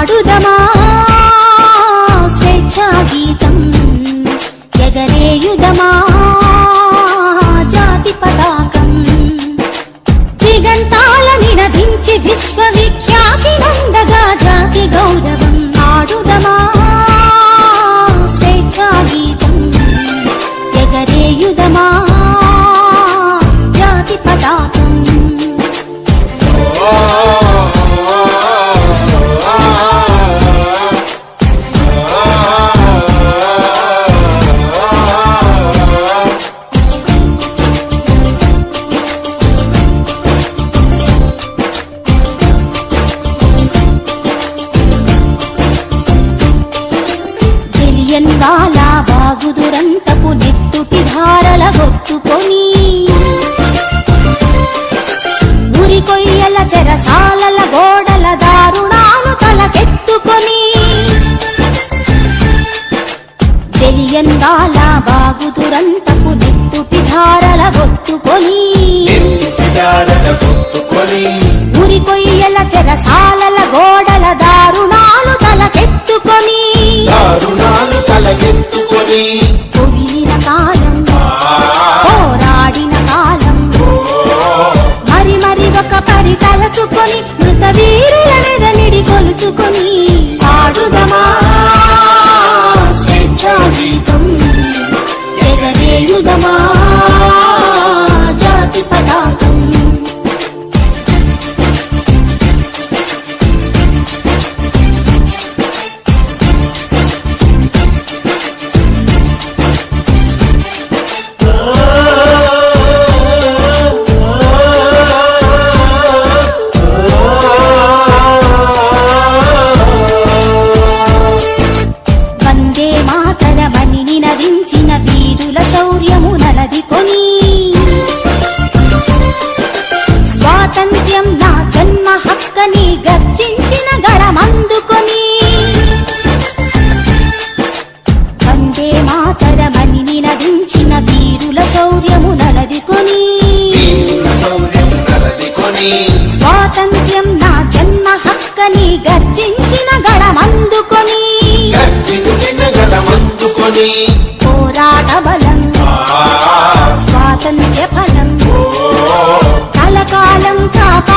పాడుదమా స్వేచ్ఛా గీతం, ఎగరేయుదమా జాతి పతాకం, దిగంతాల నినదించి విశ్వవిఖ్యాతి నందగా జాతి గౌరవం. పాడుదమా స్వేచ్ఛా గీతం, ఎగరేయుదమా జాతి పతాకం. జలియన్వాలా బాగు దురంతపు నెత్తుటి ధారల గొత్తుకొని, ఉరికొయ్యల చెరసాలల గోడల దారుణాలు తలకెత్తుకొని, జలియన్వాలా బాగు దురంతపు నెత్తుటి ధారల గొత్తుకొని, ఉరికొయ్యల చెరసాలల గోడల దారుణాలు తలకెత్తుకొని, పొగిలిన కాలం, పోరాడిన కాలం, మరి మరి ఒక పరి తలచుకొని, మృత వీరుల మెదనిడి కొలుచుకొని. పాడుదమా స్వేచ్ఛా గీతం, ఎగరేయుదమా జాతి పతాకం. నినదించిన వీరుల శౌర్యము నలదికొని, స్వాతంత్ర్యం నా జన్మ హక్కని గర్జించిన గళమందుకొని, వందే మాతరమని నినదించిన వీరుల శౌర్యము నలదికొని, స్వాతంత్ర్యం నా జన్మ హక్కని గర్జించిన గళమందుకొని, పోరాట బలం స్వాతంత్ర్య ఫలం కలకాలం కాప